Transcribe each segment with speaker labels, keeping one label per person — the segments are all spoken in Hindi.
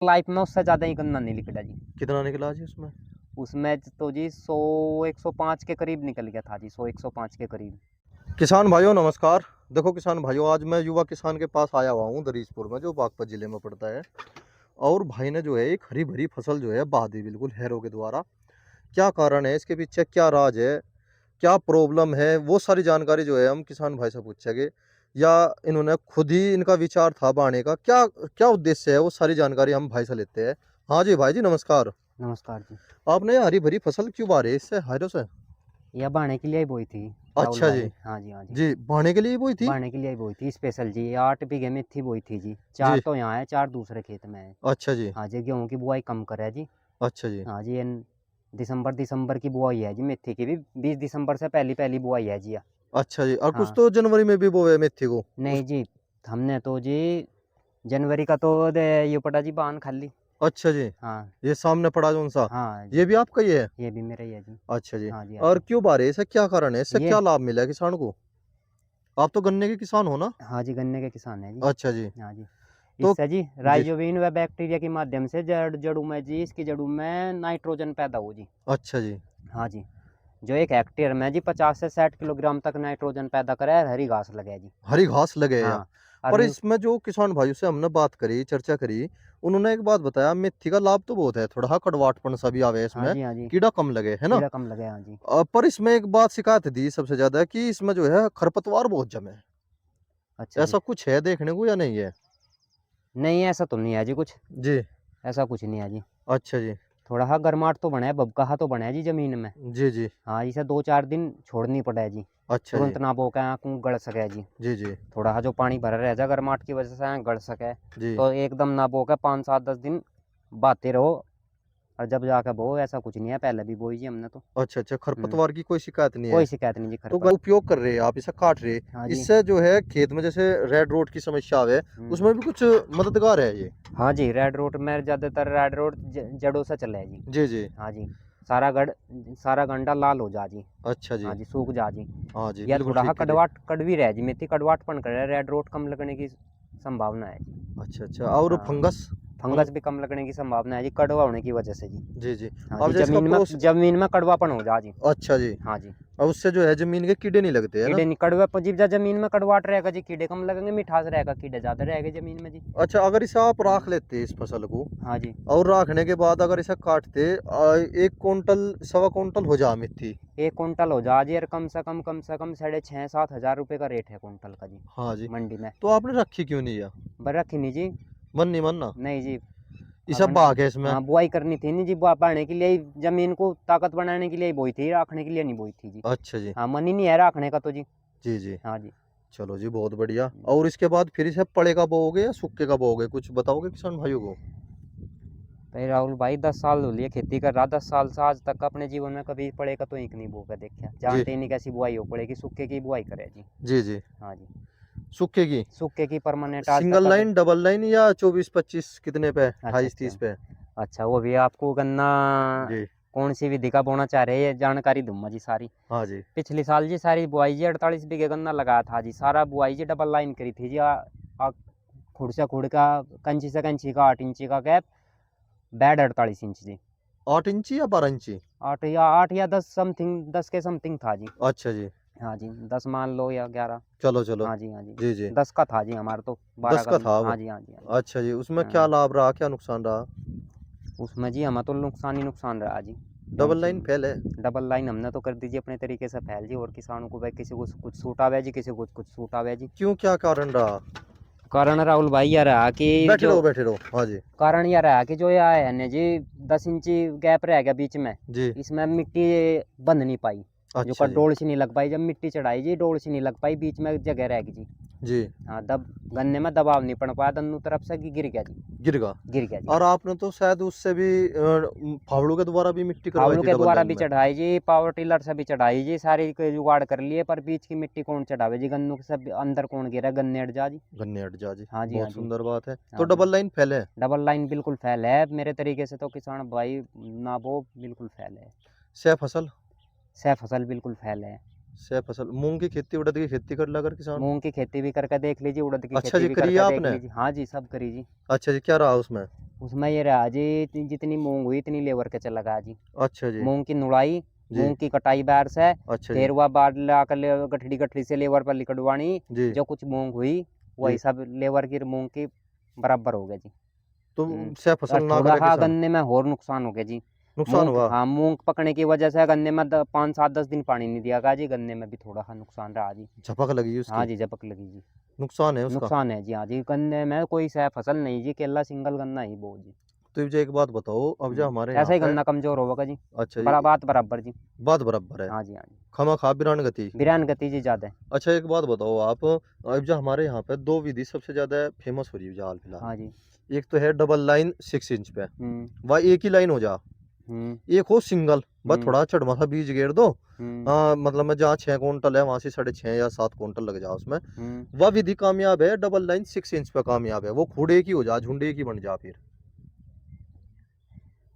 Speaker 1: लाइफ में उससे ज़्यादा ही गन्ना नहीं निकला जी।
Speaker 2: कितना निकला जी उसमें?
Speaker 1: उसमें तो जी 100 105 के करीब निकल गया था जी, 100 105 के करीब।
Speaker 2: किसान भाइयों नमस्कार। देखो किसान भाइयों, आज मैं युवा किसान के पास आया हुआ हूँ दरीजपुर में, जो बागपत जिले में पड़ता है। और भाई ने जो है एक हरी भरी फसल जो है बहा दी बिल्कुल हैरों के द्वारा। क्या कारण है इसके पीछे, क्या राज है, क्या प्रॉब्लम है, वो सारी जानकारी जो है हम किसान भाई से पूछेंगे। या इन्होंने खुद ही इनका विचार था बहाने का, क्या क्या उद्देश्य है, वो सारी जानकारी हम भाई से लेते हैं। हाँ जी भाई जी नमस्कार।
Speaker 1: नमस्कार जी।
Speaker 2: आपने ये हरी भरी फसल क्यों बहा रहे इससे हैरों से?
Speaker 1: यह बहाने के लिए ही बोई थी राहुल
Speaker 2: अच्छा जी।
Speaker 1: भाई। हाँ जी, हाँ जी।
Speaker 2: जी, बहाने के लिए बोई थी।
Speaker 1: बहाने के लिए ही बोई थी स्पेशल जी। 8 बीघे में थी बोई थी जी। 4
Speaker 2: जी।
Speaker 1: तो यहाँ है, 4 दूसरे खेत में है।
Speaker 2: अच्छा जी।
Speaker 1: हाँ जी, गेहूँ की बुआई कम कर है जी।
Speaker 2: अच्छा जी।
Speaker 1: हाँ जी, दिसंबर की बुआई है जी, मेथी की भी 20 दिसंबर से पहली पहली बुआई है जी।
Speaker 2: अच्छा जी, और कुछ
Speaker 1: हाँ।
Speaker 2: तो जनवरी में भी बोए मेथी को
Speaker 1: नहीं
Speaker 2: उस।
Speaker 1: जी, हमने तो जी जनवरी का तो ये पड़ा जी बान खाली।
Speaker 2: अच्छा जी।
Speaker 1: हाँ।
Speaker 2: ये सामने पड़ा जो सा,
Speaker 1: हाँ
Speaker 2: ये
Speaker 1: जी,
Speaker 2: भी आपका ही है?
Speaker 1: ये भी मेरा ही है जी।
Speaker 2: अच्छा जी।
Speaker 1: हाँ जी, हाँ
Speaker 2: और
Speaker 1: जी।
Speaker 2: क्यों बारे, इससे क्या कारण है, इससे
Speaker 1: ये
Speaker 2: क्या लाभ मिला है किसान को? आप तो गन्ने के किसान हो ना?
Speaker 1: हाँ जी, गन्ने के किसान है जी।
Speaker 2: अच्छा जी।
Speaker 1: हाँ जी।
Speaker 2: तो
Speaker 1: इससे जी
Speaker 2: जी।
Speaker 1: राइजोबिन व बैक्टीरिया के माध्यम से जड़ों में जी, इसकी जड़ों में नाइट्रोजन पैदा हो जी।
Speaker 2: अच्छा जी।
Speaker 1: हाँ जी। जो एक हेक्टेयर में जी 50 से 60 किलोग्राम तक नाइट्रोजन पैदा करे और हरी घास लगे जी।
Speaker 2: हरी घास लगे या?
Speaker 1: हाँ। और
Speaker 2: पर इसमें जो किसान भाइयों से हमने बात करी, चर्चा करी, उन्होंने एक बात बताया, मेथी का लाभ तो बहुत है, थोड़ा सा कड़वाहटपन सा भी आवे
Speaker 1: हाँ
Speaker 2: इसमें,
Speaker 1: जी, हाँ जी।
Speaker 2: कीड़ा कम लगे, है ना?
Speaker 1: कीड़ा कम लगे, हाँ जी।
Speaker 2: पर इसमें एक बात शिकायत दी सबसे ज्यादा कि इसमें जो है खरपतवार बहुत जमे।
Speaker 1: अच्छा जी।
Speaker 2: ऐसा कुछ है देखने को या नहीं है?
Speaker 1: नहीं, ऐसा तो नहीं है जी कुछ।
Speaker 2: जी।
Speaker 1: ऐसा कुछ नहीं है जी।
Speaker 2: अच्छा जी।
Speaker 1: थोड़ा सा गर्माहट तो बना है, बबकाहा तो बना है जी ज़मीन में।
Speaker 2: जी जी।
Speaker 1: हाँ, इसे 2-4 दिन छोड़नी पड़े है जी।
Speaker 2: अच्छा जी।
Speaker 1: तुरंत ना बो के आँखों गड़ सके जी।
Speaker 2: जी जी।
Speaker 1: थोड़ा सा जो पानी भरा रह जाए गर्माहट की वजह से गड़ सके,
Speaker 2: जी।
Speaker 1: तो एकदम ना बो के 5-7-10 दिन बहाते रहो और जब जाके बो। ऐसा कुछ नहीं है, पहले भी बोई जी हमने तो।
Speaker 2: अच्छा अच्छा,
Speaker 1: हम्म।
Speaker 2: खरपतवार की कोई शिकायत नहीं है?
Speaker 1: कोई शिकायत नहीं जी
Speaker 2: तो
Speaker 1: खरपत।
Speaker 2: उपयोग कर रहे हैं आप, इसे काट रहे,
Speaker 1: हाँ जी।
Speaker 2: इससे जो है खेत में जैसे रेड रोड की समस्या आवे,
Speaker 1: हम्म।
Speaker 2: उसमें भी कुछ मददगार है ये?
Speaker 1: हाँ जी, रेड रोड में ज़्यादातर रेड रोड जड़ों से चले है जी।
Speaker 2: जी जी।
Speaker 1: हाँ जी। सारा गढ़, सारा गंडा लाल हो जा जी।
Speaker 2: अच्छा जी।
Speaker 1: हाँ जी, सूख जा जी।
Speaker 2: हाँ जी,
Speaker 1: या
Speaker 2: बिल्कुल
Speaker 1: थोड़ा सा
Speaker 2: ठीक कह रहे।
Speaker 1: कड़वाट कड़वी रह जी, मेथी कड़वाटपन करे, रेड रोड कम लगने की संभावना है जी।
Speaker 2: अच्छा अच्छा, और
Speaker 1: हाँ।
Speaker 2: फंगस?
Speaker 1: फंगस भी कम लगने की संभावना है जी, कड़वा होने की वजह से जी।
Speaker 2: जी जी।
Speaker 1: हाँ
Speaker 2: अब
Speaker 1: जी,
Speaker 2: जैसे का प्रोस।
Speaker 1: जमीन में कड़वापन हो जा जी।
Speaker 2: अच्छा जी।
Speaker 1: हाँ जी।
Speaker 2: अब उससे जो है जमीन के कीड़े नहीं लगते है ना?
Speaker 1: कीड़े नहीं, कड़वा पजीब जा जमीन में कड़वाट रहेगा जी, कीड़े कम लगेंगे, मिठास रहेगा, कीड़े ज़्यादा रहेंगे जमीन में जी।
Speaker 2: अच्छा, अगर इसे आप राख लेते इस फसल को,
Speaker 1: हाँ जी।
Speaker 2: और रखने के बाद अगर इसे काटते, 1 कुंटल 1.25 कुंटल हो जा मेथी।
Speaker 1: 1 कुंटल हो जा जी, और कम से कम 6,500-7,000 रुपये का रेट है कुंटल का जी
Speaker 2: हाँ जी।
Speaker 1: मंडी में।
Speaker 2: तो आपने रखी क्यों नहीं है?
Speaker 1: पर रखी नहीं जी।
Speaker 2: मन नहीं मनना,
Speaker 1: नहीं जी।
Speaker 2: इसे
Speaker 1: अपन
Speaker 2: भाग है इसमें।
Speaker 1: हाँ, बुआई करनी थी नहीं जी, बढ़ने के लिए ही, जमीन को ताकत बनाने के लिए ही बोई थी, रखने के लिए नहीं बोई थी जी।
Speaker 2: अच्छा जी।
Speaker 1: हाँ, मन ही नहीं है रखने का तो जी।
Speaker 2: जी जी।
Speaker 1: हाँ जी।
Speaker 2: चलो जी, बहुत बढ़िया। और इसके बाद फिर इसे पड़े का बोओगे या सूखे का बोओगे, कुछ बताओगे किसान भाइयों को?
Speaker 1: भाई राहुल भाई, 10 साल हो लिए खेती कर रहा, 10 साल से आज तक अपने जीवन में कभी पड़े का तो एक नहीं बो के देखा,
Speaker 2: जी
Speaker 1: जानते ही नहीं कैसी बुआई हो पड़ेगी, सूखे की बुआई करे जी।
Speaker 2: जी जी।
Speaker 1: हाँ जी।
Speaker 2: सूखे की?
Speaker 1: सूखे की परमानेंट आज तक
Speaker 2: सिंगल
Speaker 1: कभी।
Speaker 2: लाइन, डबल लाइन, या 24-25 कितने पे,
Speaker 1: अच्छा
Speaker 2: 28-30
Speaker 1: अच्छा।
Speaker 2: पे?
Speaker 1: अच्छा, वो भी आपको गन्ना
Speaker 2: जी।
Speaker 1: कौन सी विधि का बोना चाह रहे हैं, ये जानकारी दूंगा जी सारी।
Speaker 2: हाँ जी।
Speaker 1: पिछले साल जी सारी बुआई जी 48 बीघे गन्ना लगाया था जी, सारा बुआई जी डबल लाइन करी थी जी। खुड़ से खुड़ का, कंची से कंची का 8 इंची का गैप, बेड 48 इंच जी।
Speaker 2: 8 इंची या 12 इंची?
Speaker 1: 8 या 10 समथिंग, 10 के समथिंग था जी।
Speaker 2: अच्छा जी।
Speaker 1: हाँ जी, 10 मान लो या 11।
Speaker 2: चलो चलो।
Speaker 1: हाँ जी, हाँ जी।
Speaker 2: जी जी।
Speaker 1: 10 का था जी हमारा तो, 12
Speaker 2: 10
Speaker 1: का
Speaker 2: का
Speaker 1: भी।
Speaker 2: था
Speaker 1: हाँ
Speaker 2: अब।
Speaker 1: जी, हाँ जी, हाँ जी।
Speaker 2: अच्छा जी, उसमें क्या
Speaker 1: हाँ।
Speaker 2: लाभ रहा, क्या नुकसान रहा?
Speaker 1: उसमें जी हमें तो नुकसान ही नुकसान रहा जी।
Speaker 2: डबल
Speaker 1: क्योंकि
Speaker 2: लाइन फेल है?
Speaker 1: डबल लाइन हमने तो कर दीजिए अपने तरीके से फैल जी, और किसानों को भाई किसी को कुछ सूट आवे जी, किसी को कुछ सूट आवे जी।
Speaker 2: क्यों, क्या कारण रहा?
Speaker 1: कारण राहुल भाई यह रहा कि
Speaker 2: बैठे
Speaker 1: जो
Speaker 2: रहो बैठे रहो, हाँ जी।
Speaker 1: कारण यह रहा कि जो यह है ना जी, 10 इंची गैप रह गया बीच में,
Speaker 2: जी।
Speaker 1: इसमें मिट्टी बंध नहीं पाई। जो
Speaker 2: अच्छा जी।
Speaker 1: डोल सी नहीं लग पाई, जब मिट्टी चढ़ाई जी डोल सी नहीं लग पाई, बीच में जगह रह गई जी।
Speaker 2: जी।
Speaker 1: हाँ, गन्ने में दबाव नहीं पड़ पाया, दोनों तरफ से गिर गया जी।
Speaker 2: गिरगा।
Speaker 1: गिर गया जी।
Speaker 2: और आपने तो शायद उससे भी फावड़ों के द्वारा भी मिट्टी करवाई
Speaker 1: फावड़ों
Speaker 2: थी
Speaker 1: के
Speaker 2: डबल
Speaker 1: द्वारा
Speaker 2: लाइन
Speaker 1: भी
Speaker 2: में?
Speaker 1: चढ़ाई जी, पावर टिलर से भी चढ़ाई जी, सारी के जुगाड़ कर लिए, पर बीच की मिट्टी कौन चढ़ावे जी, गन्नों के सब अंदर कौन गिरा, गन्ने अट जा जी।
Speaker 2: गन्ने अट जा जी।
Speaker 1: हाँ जी, हाँ
Speaker 2: बहुत
Speaker 1: जी।
Speaker 2: सुंदर बात है। तो
Speaker 1: हाँ जी।
Speaker 2: डबल लाइन फैल है?
Speaker 1: डबल लाइन बिल्कुल फैल है मेरे तरीके से तो, किसान भाई ना वो बिल्कुल फैल है।
Speaker 2: सह फसल?
Speaker 1: सह फसल बिल्कुल फैल है।
Speaker 2: से फसल मूंग की खेती उड़द की खेती कर लगा किसान।
Speaker 1: मूंग की खेती भी करके देख लीजिए, उड़द की
Speaker 2: अच्छा
Speaker 1: खेती
Speaker 2: जी,
Speaker 1: भी
Speaker 2: करी
Speaker 1: करके
Speaker 2: है
Speaker 1: देख
Speaker 2: आपने?
Speaker 1: लीजिए। हाँ जी, सब करी जी।
Speaker 2: अच्छा जी, क्या रहा उसमें?
Speaker 1: उसमें ये रहा जी, जितनी मूंग हुई इतनी लेबर के चला गया जी।
Speaker 2: अच्छा जी।
Speaker 1: मूंग की नुड़ाई,
Speaker 2: जी।
Speaker 1: मूंग की कटाई बैर से,
Speaker 2: अच्छा जी।
Speaker 1: तेरवा बार लाकर गठड़ी गठड़ी से लेबर पर लिकड़वानी।
Speaker 2: जी।
Speaker 1: जो कुछ मूंग हुई वही
Speaker 2: जी।
Speaker 1: सब लेबर की मूंग की बराबर हो गया जी।
Speaker 2: तो
Speaker 1: हम्म।
Speaker 2: से फसल
Speaker 1: और
Speaker 2: ना
Speaker 1: थोड़ा
Speaker 2: करे
Speaker 1: सा
Speaker 2: किसान,
Speaker 1: गन्ने में और नुकसान हो गया जी।
Speaker 2: नुकसान
Speaker 1: मूंग,
Speaker 2: हुआ।
Speaker 1: हाँ, मूंग पकने की वजह से गन्ने में 5-7-10 दिन पानी नहीं दिया गया जी। गन्ने में भी थोड़ा सा नुकसान रहा जी।
Speaker 2: झपक लगी
Speaker 1: हाँ
Speaker 2: उसकी,
Speaker 1: जी, झपक लगी जी।
Speaker 2: नुकसान है उसका।
Speaker 1: नुकसान है जी। हाँ जी, गन्ने में कोई सा फसल नहीं जी, केला सिंगल गन्ना ही वो जी।
Speaker 2: तो मुझे एक बात बताओ, अब जो हमारे यहाँ
Speaker 1: ऐसा ही
Speaker 2: पे,
Speaker 1: गन्ना कमजोर होगा जी।
Speaker 2: अच्छा जी,
Speaker 1: बात बराबर जी।
Speaker 2: बात बराबर है,
Speaker 1: हाँ जी, हाँ जी।
Speaker 2: खमा खा बिरान गति।
Speaker 1: बिरान गति जी ज़्यादा है।
Speaker 2: अच्छा एक बात बताओ आप, अब जो हमारे यहाँ पे दो विधि सबसे ज्यादा फेमस हो रही है हाल फिलहाल,
Speaker 1: हाँ जी।
Speaker 2: एक तो है डबल लाइन 6 इंच पे,
Speaker 1: हम्म।
Speaker 2: वह एक ही लाइन हो जा,
Speaker 1: हम्म।
Speaker 2: एक हो सिंगल, बस
Speaker 1: हम्म।
Speaker 2: थोड़ा चढ़मा सा बीज गेर दो।
Speaker 1: हम्म।
Speaker 2: हाँ मतलब मैं जहाँ 6 कुंटल है वहां से 6.5 या 7 कुंटल लग जा उसमें।
Speaker 1: हम्म।
Speaker 2: वह विधि कामयाब है, डबल लाइन 6 इंच पे कामयाब है, वो खुडे की हो जा, झुंडे की बन जा, फिर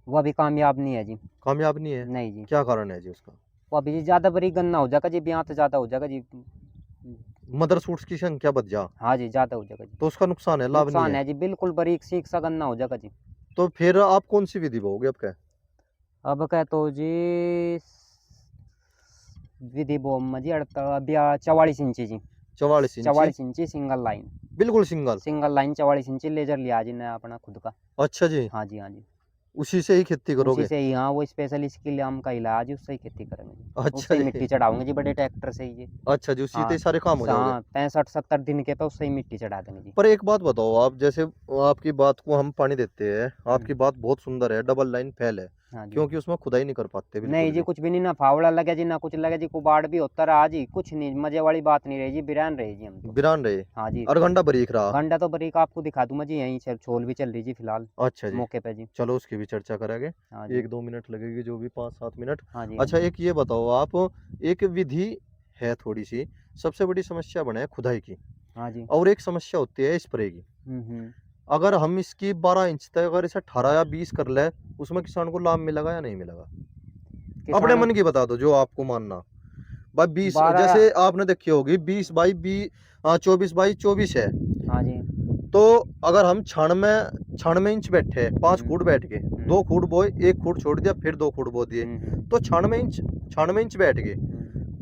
Speaker 1: वो अभी कामयाब नहीं है जी।
Speaker 2: कामयाब नहीं है।
Speaker 1: नहीं जी।
Speaker 2: क्या कारण है जी उसका?
Speaker 1: वो अभी जी ज़्यादा बड़ी गन्ना हो जाएगा जी, ब्याह तो ज़्यादा हो जाएगा जी।
Speaker 2: मदर सूट्स की संख्या बढ़ जा,
Speaker 1: हाँ जी, ज़्यादा हो जाएगा जी।
Speaker 2: तो उसका नुकसान है, लाभ नहीं
Speaker 1: नुकसान
Speaker 2: है।
Speaker 1: है जी, बिल्कुल बारीक सीख सा गन्ना हो जाएगा जी।
Speaker 2: तो फिर आप कौन सी विधि बोगे अब क्या?
Speaker 1: अब कह तो जी विधि बो जी 44 इंची जी।
Speaker 2: 44 इंची,
Speaker 1: 44 इंची सिंगल लाइन।
Speaker 2: बिल्कुल सिंगल।
Speaker 1: सिंगल लाइन 44 इंची लेजर लिया जी ने अपना खुद का।
Speaker 2: अच्छा जी,
Speaker 1: हाँ जी, हाँ जी।
Speaker 2: उसी से ही खेती
Speaker 1: उसी
Speaker 2: करोगे?
Speaker 1: से ही, हाँ, वो स्पेशल इसके लिए आम का इलाज है, उससे ही खेती करेंगे जी।
Speaker 2: अच्छा
Speaker 1: उससे ही
Speaker 2: जी।
Speaker 1: मिट्टी चढ़ाओगे जी बड़े ट्रैक्टर से ही जी।
Speaker 2: अच्छा जी, उसी से
Speaker 1: हाँ।
Speaker 2: ही सारे काम हो जाओगे।
Speaker 1: हाँ, 65-70 दिन के पे उससे ही मिट्टी चढ़ा देंगे जी।
Speaker 2: पर एक बात बताओ आप, जैसे आपकी बात को हम पानी देते हैं, आपकी बात बहुत सुंदर है, डबल लाइन फैल है,
Speaker 1: हाँ जी।
Speaker 2: क्योंकि उसमें खुदाई नहीं कर पाते बिल्कुल
Speaker 1: नहीं जी,
Speaker 2: भी।
Speaker 1: कुछ भी नहीं, ना फावड़ा लगे जी, ना कुछ लगे जी, कुबाड़ भी होता रहा जी, कुछ नहीं, मजे वाली बात नहीं रही जी, बिरान रही जी हम तो।
Speaker 2: बिरान रहे,
Speaker 1: हाँ जी।
Speaker 2: अरगंडा बरीक रहा।
Speaker 1: घंटा तो बरीक आपको दिखा दूंगा जी, यहीं से छोल भी चल रही जी फिलहाल
Speaker 2: अच्छा जी,
Speaker 1: मौके पे जी।
Speaker 2: चलो उसकी भी चर्चा करेंगे।
Speaker 1: हाँ जी।
Speaker 2: 1-2 मिनट लगेगी, जो भी 5-7 मिनट।
Speaker 1: हाँ जी। हाँ
Speaker 2: अच्छा
Speaker 1: जी।
Speaker 2: एक ये बताओ आप, एक विधि है थोड़ी सी, सबसे बड़ी समस्या बने है खुदाई की,
Speaker 1: हाँ जी।
Speaker 2: और एक समस्या होती है स्प्रे की।
Speaker 1: हम्म।
Speaker 2: अगर हम इसकी 12 इंच तक अगर इसे 18 या 20 कर ले, उसमें किसान को लाभ मिलेगा या नहीं मिलेगा? अपने
Speaker 1: किसान
Speaker 2: मन की बता दो, जो आपको मानना। भाई 20,
Speaker 1: 12।
Speaker 2: जैसे आपने देखी होगी 20 बाई 20, 24 बाई 24 है।
Speaker 1: हाँ जी।
Speaker 2: तो अगर हम 96 इंच बैठे, 5 फुट बैठ के, 2 फुट बोए, 1 फुट छोड़ दिया, फिर 2 फुट बो दिए, तो 96 इंच बैठ गए,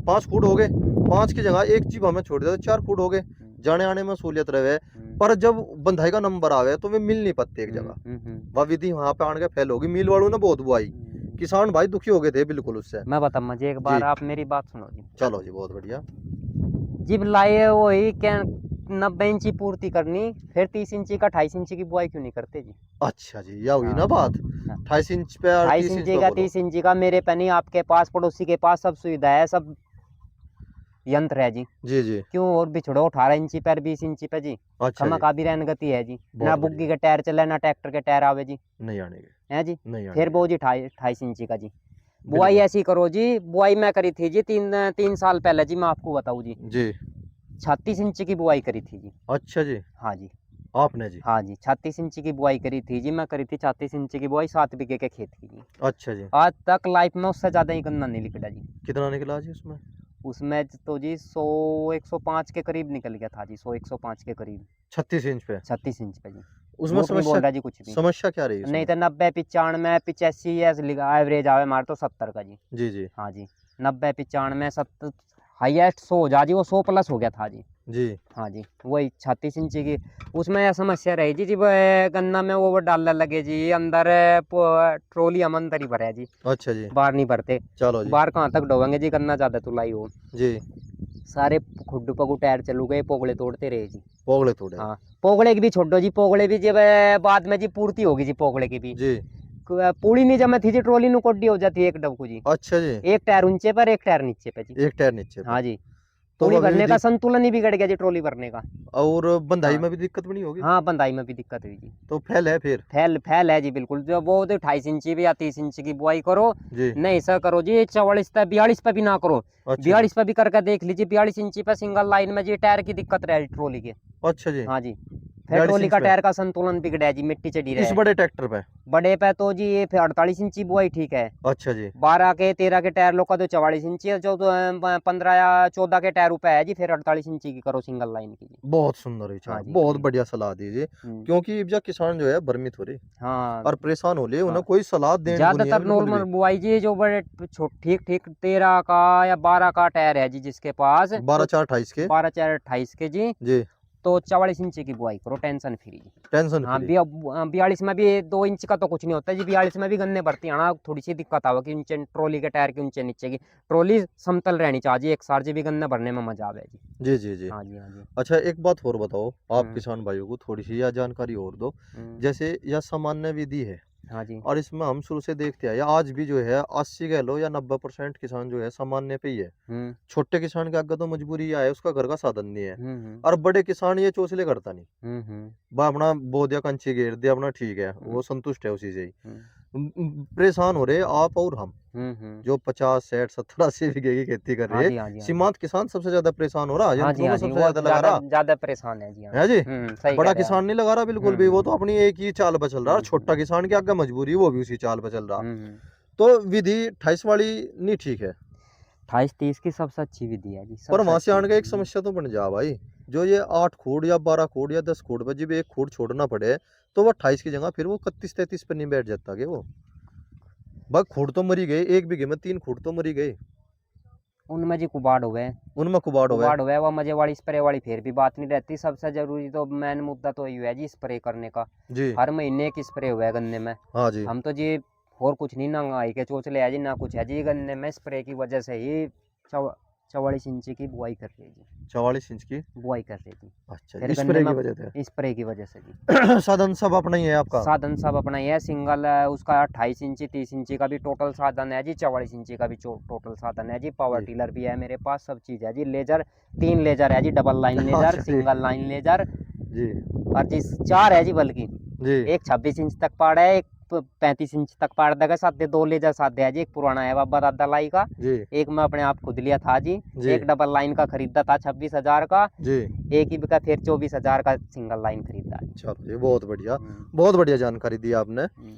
Speaker 2: 5 फुट हो गए। 5 की जगह एक जीप हमें छोड़ दिया तो 4 फुट हो गए, जाने आने में सहूलियत रहे। पर जब बंधाई का नंबर आवे तो वे मिल नहीं पाते एक जगह, वह विधि वहां पे आने के फैल होगी। मिल वालों ने बहुत बुआई, किसान भाई दुखी हो गए थे बिल्कुल उससे।
Speaker 1: मैं बताऊँ जी, एक
Speaker 2: जी,
Speaker 1: बार आप मेरी बात सुनो जी।
Speaker 2: चलो जी, बहुत बढ़िया।
Speaker 1: जिब लाए वही क्या 90 इंची पूर्ति करनी, फिर 30 इंची का 28 इंची की बुआई क्यों नहीं करते जी?
Speaker 2: अच्छा जी, यह हुई ना
Speaker 1: हाँ।
Speaker 2: बात, 28 इंच पे और
Speaker 1: 28
Speaker 2: 30 इंच
Speaker 1: इंची
Speaker 2: पे
Speaker 1: का,
Speaker 2: बोलो।
Speaker 1: 30 इंची का, मेरे पे नहीं, आपके पास पड़ोसी के पास सब सुविधा है, सब यंत्र है जी।
Speaker 2: जी जी।
Speaker 1: क्यों और बिछड़ो 18 इंची पर 20 इंची पे जी?
Speaker 2: अच्छा
Speaker 1: खमा
Speaker 2: जी,
Speaker 1: का भी रहन गति है जी। ना
Speaker 2: बहुत
Speaker 1: बुग्गी
Speaker 2: बढ़िया।
Speaker 1: के टायर चले, ना ट्रैक्टर के टायर आवे जी।
Speaker 2: नहीं आनेंगे,
Speaker 1: है जी।
Speaker 2: नहीं
Speaker 1: फिर
Speaker 2: आनेंगे,
Speaker 1: वो जी 28 इंची का जी। बुआई
Speaker 2: बिल्कुल।
Speaker 1: ऐसी करो जी, बुआई मैं करी थी जी 3 साल पहले जी, मैं आपको बताऊँ जी।
Speaker 2: जी।
Speaker 1: 36 इंची की बुआई करी थी जी।
Speaker 2: अच्छा जी,
Speaker 1: हाँ जी।
Speaker 2: आपने जी।
Speaker 1: हाँ जी, 36 इंची की बुआई करी थी जी, मैं करी थी 36 इंची की बुआई 7 बीघे के खेत की जी।
Speaker 2: अच्छा जी,
Speaker 1: आज तक लाइफ में उससे ज़्यादा ही गन्ना नहीं निकला जी।
Speaker 2: कितना निकला जी उसमें?
Speaker 1: उसमें तो जी 100-105 के करीब निकल गया था जी, 100-105 के करीब।
Speaker 2: 36 इंच पे?
Speaker 1: 36 इंच पे जी।
Speaker 2: उसमें
Speaker 1: झूठ नहीं बोल
Speaker 2: समस्या,
Speaker 1: रहा जी कुछ भी।
Speaker 2: समस्या क्या रही
Speaker 1: नहीं
Speaker 2: उसमें?
Speaker 1: तो 90-95-85 ऐसे एवरेज आवे हमारे तो 70 का जी।
Speaker 2: जी जी।
Speaker 1: हाँ जी। 90-95-70 हाईएस्ट 100 हो जा जी, वो 100 प्लस हो गया था जी।
Speaker 2: जी।
Speaker 1: हाँ जी, वही 36 इंची की। उसमें यह समस्या रही जी, जब गन्ना में वो डालने लगे जी अंदर, ट्रोली हम अंदर ही भरे जी,
Speaker 2: अच्छा जी,
Speaker 1: बाहर नहीं भरते।
Speaker 2: चलो जी।
Speaker 1: बाहर कहाँ तक ढोएंगे जी, गन्ना ज़्यादा तुलाई हो।
Speaker 2: जी,
Speaker 1: सारे खुड्डू पगू टायर चलू गए, पोगले तोड़ते रहे जी।
Speaker 2: पोगले तोड़े।
Speaker 1: हाँ, पोगले की भी छोड़ो जी, पोगले भी जब बाद में जी पूर्ति होगी जी, पोगले की भी
Speaker 2: जी।
Speaker 1: पूरी नहीं जमे थी जी, ट्रोली नु कोड्डी हो जाती है एक डबकू जी।
Speaker 2: अच्छा जी,
Speaker 1: एक टायर ऊंचे पर, एक टायर नीचे पे जी।
Speaker 2: एक टायर नीचे पे।
Speaker 1: हाँ जी।
Speaker 2: तो
Speaker 1: पूरी
Speaker 2: वह
Speaker 1: भरने
Speaker 2: विधि,
Speaker 1: का संतुलन ही बिगड़ गया जी, ट्रोली भरने का।
Speaker 2: और बंधाई
Speaker 1: हाँ।
Speaker 2: में भी दिक्कत बनी होगी।
Speaker 1: हाँ, बंधाई में भी दिक्कत हुई जी।
Speaker 2: तो फैल है फिर।
Speaker 1: फैल है जी बिल्कुल। जो वो 28 इंची भी या 30 इंची की बुआई करो,
Speaker 2: जी।
Speaker 1: नहीं ऐसा करो जी 44 पे 42 पे भी ना करो,
Speaker 2: अच्छा जी,
Speaker 1: 42 पे भी करके देख लीजिए। 42 इंची पे सिंगल लाइन में जी टायर की दिक्कत रहे ट्रोली के।
Speaker 2: अच्छा जी।
Speaker 1: हाँ जी। फिर
Speaker 2: 42
Speaker 1: ट्रॉली
Speaker 2: इंच
Speaker 1: का
Speaker 2: पे।
Speaker 1: टायर का संतुलन बिगड़ा है जी, मिट्टी चढ़ी रहा
Speaker 2: इस
Speaker 1: है।
Speaker 2: बड़े ट्रैक्टर पे?
Speaker 1: बड़े पे तो जी ये फिर 48 इंची बुआई ठीक है।
Speaker 2: अच्छा जी।
Speaker 1: 12 के 13 के टायर लोग का तो 44 इंची है, जो 15 या 14 के टायर ऊपर है जी, फिर 48 इंची की करो सिंगल लाइन की जी।
Speaker 2: बहुत सुंदर विचार,
Speaker 1: हाँ जी,
Speaker 2: बहुत
Speaker 1: जी।
Speaker 2: बढ़िया सलाह दीजिए। क्योंकि इब्जा किसान जो है भ्रमित हो रहे
Speaker 1: हाँ
Speaker 2: और परेशान हो लिए, उन्हें
Speaker 1: हाँ।
Speaker 2: कोई सलाह देने को नहीं है
Speaker 1: ज्यादातर
Speaker 2: बिल्कुल
Speaker 1: नॉर्मल
Speaker 2: भी।
Speaker 1: बुआई जी जो बड़े ठीक ठीक 13 का या 12 का टायर है जी जिसके पास,
Speaker 2: 12
Speaker 1: तो
Speaker 2: 4 28 के
Speaker 1: 12 4 28 के जी,
Speaker 2: जी।
Speaker 1: तो 44 इंची की बुआई करो, टेंशन फ्री जी।
Speaker 2: टेंशन
Speaker 1: हाँ
Speaker 2: फ्री।
Speaker 1: 42 में भी 2 इंच का तो कुछ नहीं होता जी, 42 में भी गन्ने भरती है ना, थोड़ी सी दिक्कत आवा कि ऊंचे ट्रॉली के टायर के ऊंचे नीचे की, ट्रॉली समतल रहनी चाहिए, एक सार जी भी गन्ने भरने में मजा आवे जी।
Speaker 2: जी जी जी।
Speaker 1: हाँ जी, हाँ जी।
Speaker 2: अच्छा, एक बात और बताओ आप
Speaker 1: हम्म,
Speaker 2: किसान भाइयों को थोड़ी सी यह जानकारी और दो।
Speaker 1: हम्म,
Speaker 2: जैसे यह सामान्य विधि है
Speaker 1: हाँ जी।
Speaker 2: और इसमें हम शुरू से देखते आए, आज भी जो है 80 कह लो या 90% किसान जो है सामान्य पे ही है।
Speaker 1: हम्म,
Speaker 2: छोटे किसान के आगे तो मजबूरी यह है, उसका घर का साधन नहीं है।
Speaker 1: हम्म,
Speaker 2: और बड़े किसान ये चोचले करता नहीं,
Speaker 1: हम्म,
Speaker 2: बा अपना बो दिया कंची घेर दिया अपना, ठीक है,
Speaker 1: हम्म,
Speaker 2: वो संतुष्ट है उसी से ही।
Speaker 1: हम्म,
Speaker 2: परेशान हो रहे आप और हम,
Speaker 1: हम्म।
Speaker 2: जो 50 60 70 80 बीघे की खेती कर
Speaker 1: हाँ
Speaker 2: रहे।
Speaker 1: जी, हाँ जी, हाँ जी।
Speaker 2: सीमांत किसान सबसे ज्यादा परेशान हो रहा,
Speaker 1: हाँ जी,
Speaker 2: यंत्रों में
Speaker 1: हाँ जी,
Speaker 2: सबसे
Speaker 1: वो
Speaker 2: ज्यादा लगा
Speaker 1: ज्यादा
Speaker 2: रहा
Speaker 1: ज्यादा परेशान है जी, हाँ।
Speaker 2: है जी।
Speaker 1: सही कह
Speaker 2: बड़ा
Speaker 1: रहे हैं
Speaker 2: किसान
Speaker 1: आप।
Speaker 2: नहीं लगा रहा बिल्कुल भी, वो तो अपनी एक ही चाल पे चल रहा है। छोटा
Speaker 1: हम्म,
Speaker 2: किसान की आगे मजबूरी, वो भी उसी चाल पे चल रहा।
Speaker 1: हम्म।
Speaker 2: तो विधि 28 वाली नहीं ठीक है,
Speaker 1: 28-30 की सबसे अच्छी विधि है जी,
Speaker 2: पर
Speaker 1: सबसे
Speaker 2: वहां से
Speaker 1: अच्छी
Speaker 2: आने का एक
Speaker 1: विधि।
Speaker 2: समस्या तो बन जा भाई, जो ये 8 खूड़ या 12 खूड़ या 10 खूड़ पर जब एक खूड़ छोड़ना पड़े, तो वो 28 की जगह फिर वो 31 33 पर नहीं बैठ जाता कि वो भाई खूड़ तो मरी गए, एक बीघे में 3 खूड़ तो मरी गए,
Speaker 1: उनमें जी कुबाड़ हो गए।
Speaker 2: उनमें कुबाड़ हो गए।
Speaker 1: कुबाड़ हो गया, वो मजे वाली स्प्रे वाली फिर भी बात नहीं रहती, सबसे जरूरी तो मेन मुद्दा तो ये है जी स्प्रे करने का।
Speaker 2: जी
Speaker 1: हर महीने एक स्प्रे हुआ है गन्ने में।
Speaker 2: हाँ जी।
Speaker 1: हम तो जी और कुछ नहीं, ना आई के चोचले है जी, ना कुछ है जी, गन्ने में स्प्रे की वजह से ही 44 इंची की बुआई कर रही है जी,
Speaker 2: 44 इंच की।
Speaker 1: बुआई कर रही थी।
Speaker 2: अच्छा,
Speaker 1: फिर गन्ने
Speaker 2: स्प्रे की
Speaker 1: में
Speaker 2: वजह से।
Speaker 1: स्प्रे की वजह से जी।
Speaker 2: साधन सब अपना ही है आपका?
Speaker 1: साधन सब अपना ही है, सिंगल है उसका 28 इंची 30 इंची का भी टोटल साधन है जी, 44 इंची का भी टोटल साधन है जी। पावर
Speaker 2: जी।
Speaker 1: टिलर भी है मेरे पास, सब चीज़ है जी। लेजर 3 लेजर है जी, डबल लाइन लेजर,
Speaker 2: अच्छा जी।
Speaker 1: सिंगल लाइन लेजर,
Speaker 2: जी
Speaker 1: और जी 4 है जी बल्कि।
Speaker 2: जी
Speaker 1: एक 26 इंच तक पाड़ है, एक 35 इंच तक पाड़ देगा साथ, 2 लेजर साथ है जी। एक पुराना है बाबा दादा लाई का,
Speaker 2: जी
Speaker 1: एक मैं अपने आप खुद लिया था जी।
Speaker 2: जी
Speaker 1: एक डबल लाइन का खरीदा था 26,000 का,
Speaker 2: जी।
Speaker 1: एक ही का फिर 24,000 का सिंगल लाइन खरीदा है।
Speaker 2: चलो जी, बहुत बढ़िया,
Speaker 1: हम्म,
Speaker 2: बहुत बढ़िया जानकारी दी आपने।
Speaker 1: हम्म।